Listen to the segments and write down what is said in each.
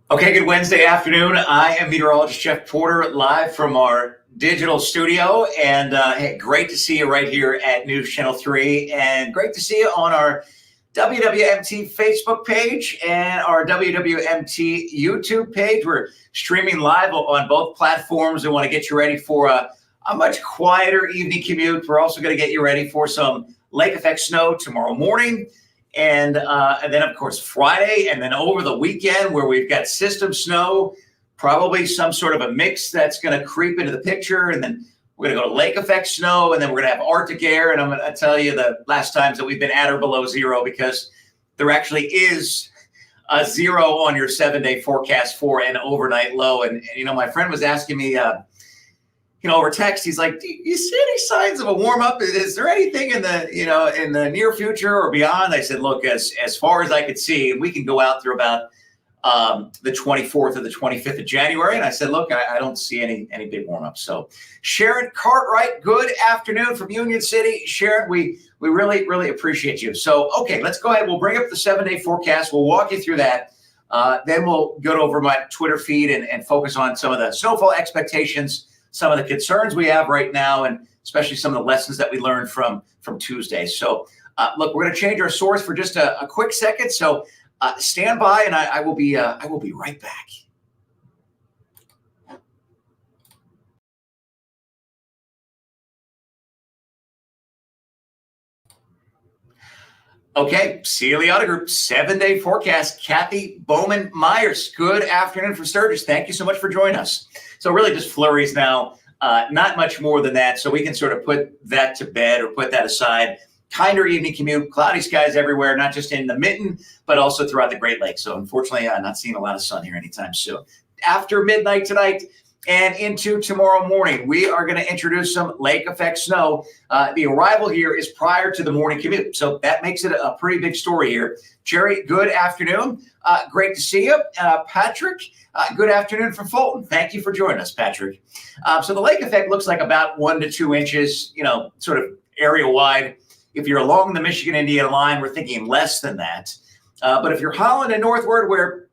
Okay, good Wednesday afternoon. I am meteorologist Jeff Porter, live from our digital studio. And hey, great to see you right here at News Channel 3. And great to see you on our WWMT Facebook page and our WWMT YouTube page. We're streaming live on both platforms. We want to get you ready for a much quieter evening commute. We're also going to get you ready for some lake effect snow tomorrow morning. And then, of course, Friday, and then over the weekend where we've got system snow, probably some sort of a mix that's going to creep into the picture. And then we're going to go to lake effect snow, and then we're going to have Arctic air. And I'm going to tell you the last times that we've been at or below zero, because there actually is a zero on your 7-day forecast for an overnight low. And my friend was asking me, over text, he's like, do you see any signs of a warm up? Is there anything in the near future or beyond? I said, look, as far as I could see, we can go out through about the 24th or the 25th of January. And I said, look, I don't see any big warm up. So Sharon Cartwright, good afternoon from Union City. Sharon, we really, really appreciate you. So, okay, let's go ahead. We'll bring up the 7-day forecast. We'll walk you through that. Then we'll go over my Twitter feed and focus on some of the snowfall expectations, some of the concerns we have right now, and especially some of the lessons that we learned from Tuesday. So, look, we're going to change our source for just a quick second. So, stand by, and I will be right back. Okay, Celia Group 7-day forecast. Kathy Bowman Myers, good afternoon from Sturgis. Thank you so much for joining us. So really just flurries now, not much more than that. So we can sort of put that to bed or put that aside. Kinder evening commute, cloudy skies everywhere, not just in the mitten, but also throughout the Great Lakes. So unfortunately, I'm not seeing a lot of sun here anytime soon. After midnight tonight and into tomorrow morning, we are going to introduce some lake effect snow. The arrival here is prior to the morning commute, so that makes it a pretty big story here. Jerry, good afternoon. Great to see you. Patrick, good afternoon from Fulton. Thank you for joining us, Patrick. So the lake effect looks like about 1 to 2 inches, sort of area wide. If you're along the Michigan-Indiana line, we're thinking less than that. But if you're Holland and northward, where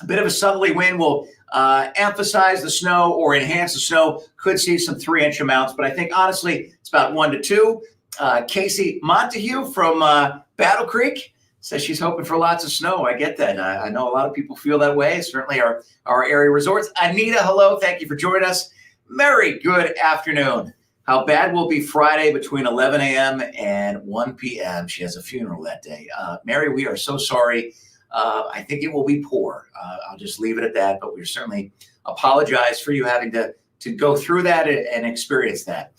a bit of a southerly wind will emphasize the snow or enhance the snow, could see some 3-inch amounts. But I think, honestly, it's about 1 to 2. Casey Montague from Battle Creek says she's hoping for lots of snow. I get that. I know a lot of people feel that way, certainly our area resorts. Anita, hello. Thank you for joining us. Mary, good afternoon. How bad will be Friday between 11 a.m. and 1 p.m.? She has a funeral that day. Mary, we are so sorry. I think it will be poor. I'll just leave it at that. But we certainly apologize for you having to go through that and experience that.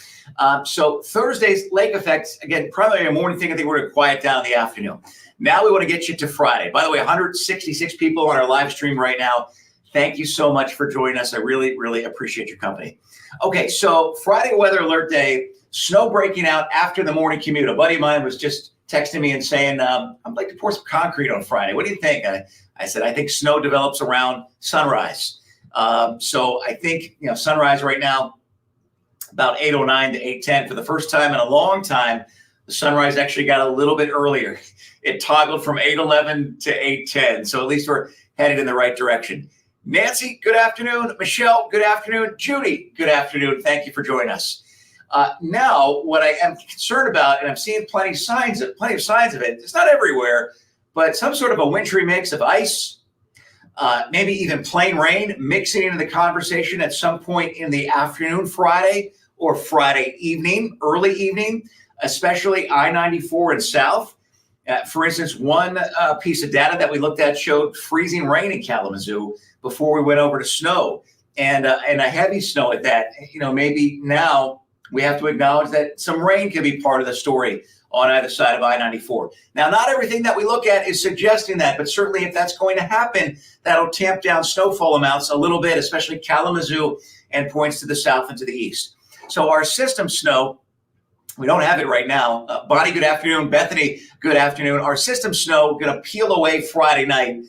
So Thursday's lake effects, again, primarily a morning thing. I think we're going to quiet down in the afternoon. Now we want to get you to Friday. By the way, 166 people on our live stream right now. Thank you so much for joining us. I really, really appreciate your company. Okay, so Friday weather alert day, snow breaking out after the morning commute. A buddy of mine was just texting me and saying, I'd like to pour some concrete on Friday. What do you think? I said, I think snow develops around sunrise. So I think, sunrise right now, about 8:09 to 8:10. For the first time in a long time, the sunrise actually got a little bit earlier. It toggled from 8:11 to 8:10. So at least we're headed in the right direction. Nancy, good afternoon. Michelle, good afternoon. Judy, good afternoon. Thank you for joining us. Now, what I am concerned about, and I'm seeing plenty of signs of it, it's not everywhere, but some sort of a wintry mix of ice, maybe even plain rain mixing into the conversation at some point in the afternoon Friday or Friday evening, early evening, especially I-94 and south. For instance, one piece of data that we looked at showed freezing rain in Kalamazoo before we went over to snow, and a heavy snow at that. Maybe now we have to acknowledge that some rain can be part of the story on either side of I-94. Now, not everything that we look at is suggesting that, but certainly if that's going to happen, that'll tamp down snowfall amounts a little bit, especially Kalamazoo and points to the south and to the east. So our system snow, we don't have it right now. Bonnie, good afternoon. Bethany, good afternoon. Our system snow going to peel away Friday night,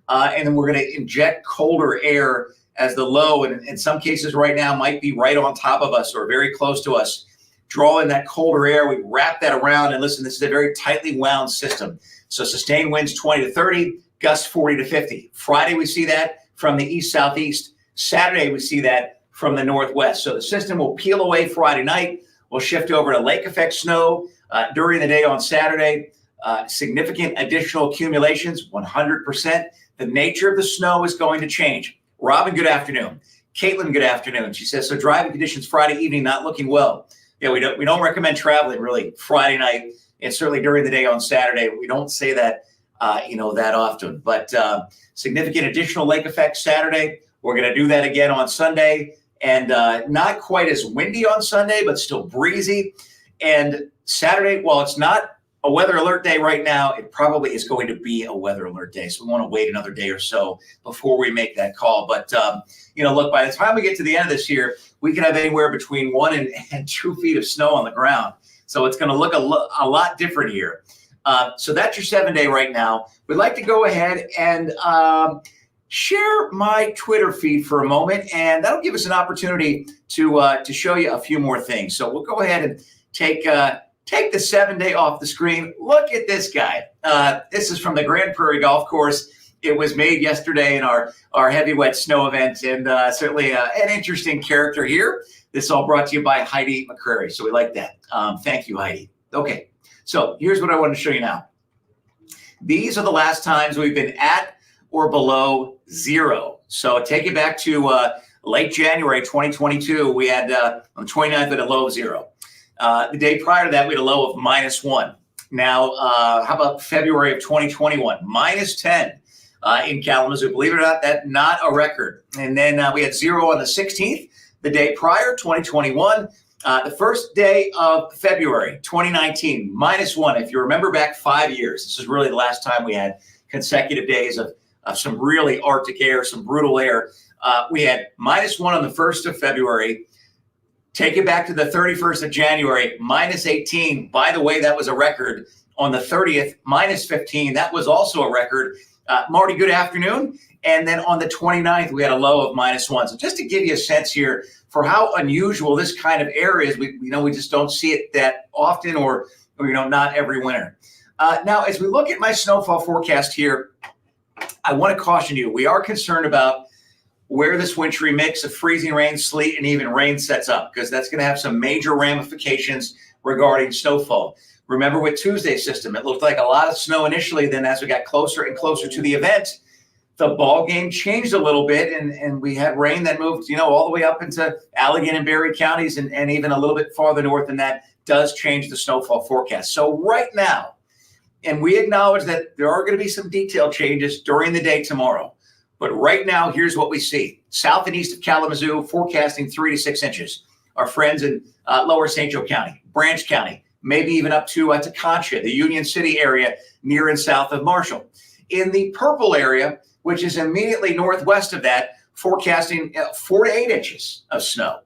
and then we're going to inject colder air as the low, and in some cases right now might be right on top of us or very close to us. Draw in that colder air. We wrap that around, and listen, this is a very tightly wound system. So sustained winds 20 to 30, gusts 40 to 50. Friday we see that. from the east-southeast. Saturday, we see that from the northwest. So the system will peel away Friday night. We'll shift over to lake effect snow during the day on Saturday. Significant additional accumulations, 100%. The nature of the snow is going to change. Robin, good afternoon. Caitlin, good afternoon. She says, so driving conditions Friday evening not looking well. Yeah, we don't recommend traveling really Friday night, and certainly during the day on Saturday. We don't say that that often. But significant additional lake effect Saturday. We're going to do that again on Sunday, and not quite as windy on Sunday, but still breezy. And Saturday, while it's not a weather alert day right now, it probably is going to be a weather alert day. So we want to wait another day or so before we make that call. But, look, by the time we get to the end of this year, we can have anywhere between 1 and 2 feet of snow on the ground. So it's going to look a lot different here. So that's your 7-day right now. We'd like to go ahead and share my Twitter feed for a moment, and that'll give us an opportunity to show you a few more things. So we'll go ahead and take the 7-day off the screen. Look at this guy. This is from the Grand Prairie Golf Course. It was made yesterday in our heavy wet snow event, and certainly an interesting character here. This all brought to you by Heidi McCrary, so we like that. Thank you, Heidi. Okay, so here's what I want to show you now. These are the last times we've been at or below 0. So take it back to late January 2022. We had on the 29th at a low of 0. The day prior to that, we had a low of -1. Now, how about February of 2021? -10 in Kalamazoo. Believe it or not, that's not a record. And then we had 0 on the 16th, the day prior, 2021. The first day of February 2019, -1. If you remember back 5 years, this is really the last time we had consecutive days of some really Arctic air, some brutal air. We had -1 on the 1st of February. Take it back to the 31st of January, -18. By the way, that was a record. On the 30th, -15. That was also a record. Marty, good afternoon. And then on the 29th, we had a low of -1. So just to give you a sense here for how unusual this kind of air is, we just don't see it that often or not every winter. Now, as we look at my snowfall forecast here, I want to caution you, we are concerned about where this wintry mix of freezing rain, sleet, and even rain sets up, because that's going to have some major ramifications regarding snowfall. Remember with Tuesday's system, it looked like a lot of snow initially. Then as we got closer and closer to the event, the ball game changed a little bit, and we had rain that moved, all the way up into Allegan and Berry counties, and even a little bit farther north than that does change the snowfall forecast. So right now, and we acknowledge that there are going to be some detail changes during the day tomorrow. But right now, here's what we see. South and east of Kalamazoo, forecasting 3 to 6 inches. Our friends in lower St. Joe County, Branch County, maybe even up to Concha, the Union City area near and south of Marshall. In the purple area, which is immediately northwest of that, forecasting 4 to 8 inches of snow.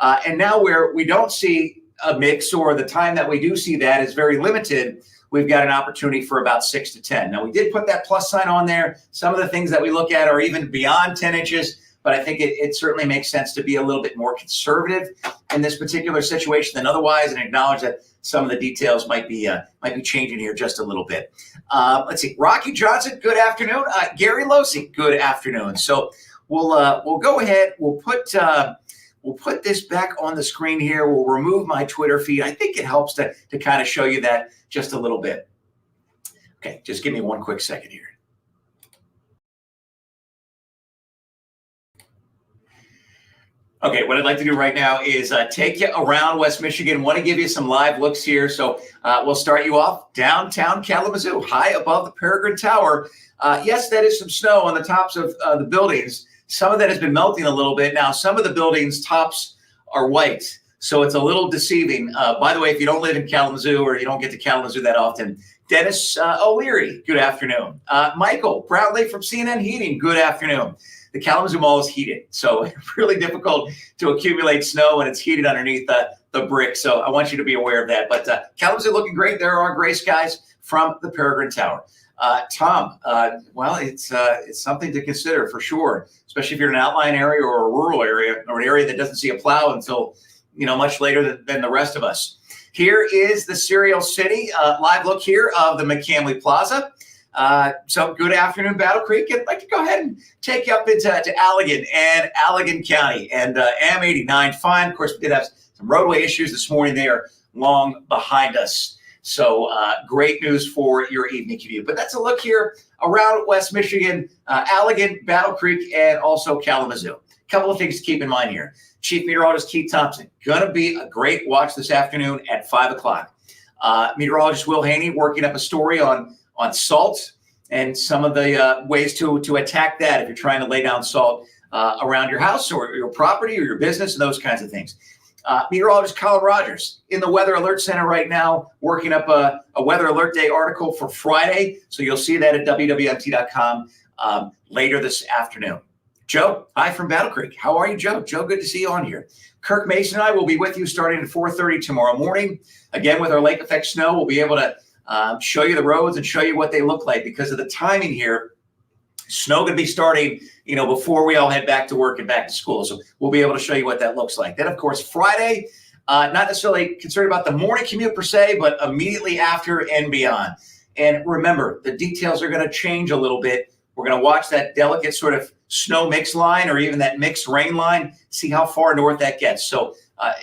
And now where we don't see a mix, or the time that we do see that is very limited, we've got an opportunity for about 6 to 10. Now, we did put that plus sign on there. Some of the things that we look at are even beyond 10 inches, but I think it certainly makes sense to be a little bit more conservative in this particular situation than otherwise, and acknowledge that some of the details might be changing here just a little bit. Let's see. Rocky Johnson, good afternoon. Gary Losi, good afternoon. So we'll go ahead. We'll put this back on the screen here. We'll remove my Twitter feed. I think it helps to kind of show you that just a little bit. Okay, just give me one quick second here. Okay, what I'd like to do right now is take you around West Michigan. Want to give you some live looks here. So we'll start you off downtown Kalamazoo, high above the Peregrine Tower. Yes, that is some snow on the tops of the buildings. Some of that has been melting a little bit. Now, some of the buildings' tops are white, so it's a little deceiving. By the way, if you don't live in Kalamazoo, or you don't get to Kalamazoo that often, Dennis O'Leary, good afternoon. Michael Bradley from CNN Heating, good afternoon. The Kalamazoo Mall is heated, so it's really difficult to accumulate snow when it's heated underneath the brick. So I want you to be aware of that. But Kalamazoo looking great. There are gray skies from the Peregrine Tower. Tom, well, it's something to consider for sure, especially if you're in an outlying area or a rural area, or an area that doesn't see a plow until much later than the rest of us. Here is the Cereal City live look here of the McCamley Plaza. So good afternoon, Battle Creek. I'd like to go ahead and take you up into Allegan and Allegan County and M89. Fine. Of course, we did have some roadway issues this morning. They are long behind us. So great news for your evening commute. But that's a look here around West Michigan, Allegan, Battle Creek, and also Kalamazoo. A couple of things to keep in mind here. Chief Meteorologist Keith Thompson, going to be a great watch this afternoon at 5 o'clock. Meteorologist Will Haney working up a story on salt and some of the ways to attack that if you're trying to lay down salt around your house or your property or your business and those kinds of things. Meteorologist Colin Rogers in the Weather Alert Center right now working up a Weather Alert Day article for Friday. So you'll see that at WWMT.com later this afternoon. Joe, hi from Battle Creek. How are you, Joe? Joe, good to see you on here. Kirk Mason and I will be with you starting at 4:30 tomorrow morning. Again, with our lake effect snow, we'll be able to show you the roads and show you what they look like because of the timing here. Snow going to be starting, before we all head back to work and back to school. So we'll be able to show you what that looks like. Then, of course, Friday, not necessarily concerned about the morning commute per se, but immediately after and beyond. And remember, the details are going to change a little bit. We're going to watch that delicate sort of snow mix line or even that mixed rain line, see how far north that gets. So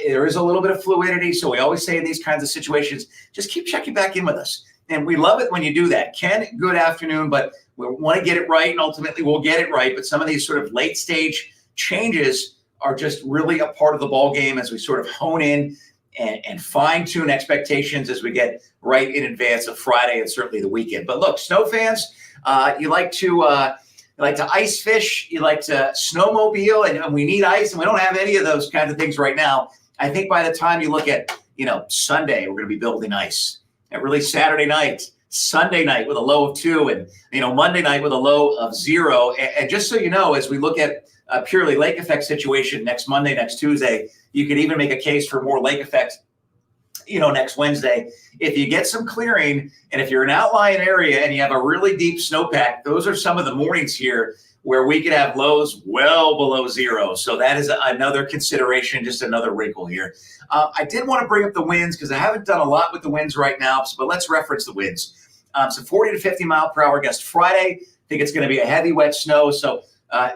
there is a little bit of fluidity. So we always say in these kinds of situations, just keep checking back in with us. And we love it when you do that. Ken, good afternoon, but we want to get it right, and ultimately we'll get it right. But some of these sort of late stage changes are just really a part of the ball game as we sort of hone in and fine tune expectations as we get right in advance of Friday and certainly the weekend. But look, snow fans, you like to ice fish, you like to snowmobile, and we need ice, and we don't have any of those kinds of things right now. I think by the time you look at, Sunday, we're going to be building ice. And really Saturday night, Sunday night with a low of 2, and Monday night with a low of 0. And just so you know, as we look at a purely lake effect situation next Monday, next Tuesday, you could even make a case for more lake effect, next Wednesday. If you get some clearing, and if you're an outlying area and you have a really deep snowpack, those are some of the mornings here where we could have lows well below 0. So that is another consideration, just another wrinkle here. I did want to bring up the winds because I haven't done a lot with the winds right now, but let's reference the winds. So 40 to 50 mile per hour gust Friday. I think it's going to be a heavy, wet snow. So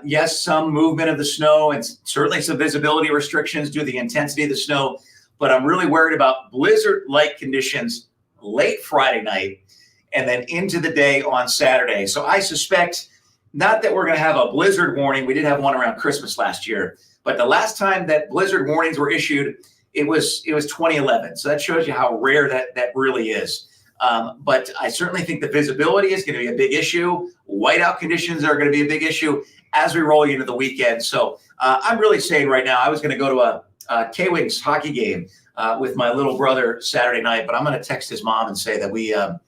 yes, some movement of the snow and certainly some visibility restrictions due to the intensity of the snow. But I'm really worried about blizzard-like conditions late Friday night and then into the day on Saturday. So I suspect not that we're going to have a blizzard warning. We did have one around Christmas last year. But the last time that blizzard warnings were issued, it was 2011. So that shows you how rare that really is. But I certainly think the visibility is going to be a big issue. Whiteout conditions are going to be a big issue as we roll into the weekend. So I'm really saying right now, I was going to go to a K-Wings hockey game with my little brother Saturday night, but I'm going to text his mom and say that we're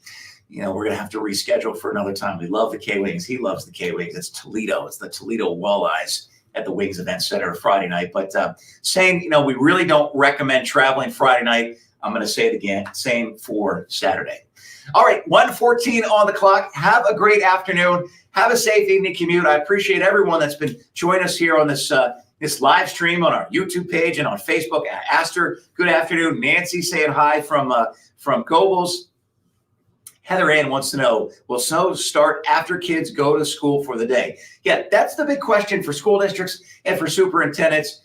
going to have to reschedule for another time. We love the K-Wings. He loves the K-Wings. It's Toledo. It's the Toledo Walleyes at the Wings Event Center Friday night. But saying, we really don't recommend traveling Friday night. I'm going to say it again. Same for Saturday. All right, 1:14 on the clock. Have a great afternoon. Have a safe evening commute. I appreciate everyone that's been joining us here on this live stream on our YouTube page and on Facebook. Aster, good afternoon. Nancy saying hi from Gobles. Heather Ann wants to know, will snow start after kids go to school for the day? Yeah, that's the big question for school districts and for superintendents.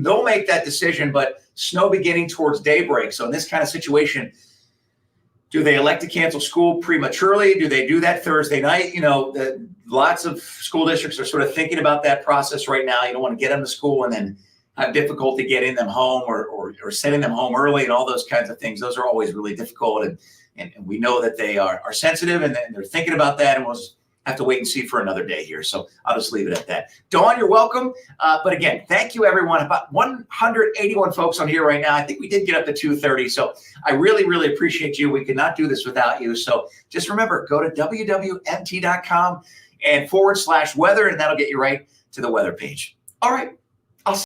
They'll make that decision, but snow beginning towards daybreak. So in this kind of situation, do they elect to cancel school prematurely? Do they do that Thursday night? Lots of school districts are sort of thinking about that process right now. You don't want to get them to school and then have difficulty getting them home or sending them home early and all those kinds of things. Those are always really difficult. And we know that they are sensitive and they're thinking about that, and we'll have to wait and see for another day here. So I'll just leave it at that. Dawn, you're welcome. But again, thank you, everyone. About 181 folks on here right now. I think we did get up to 230. So I really, really appreciate you. We could not do this without you. So just remember, go to WWMT.com and /weather, and that'll get you right to the weather page. All right.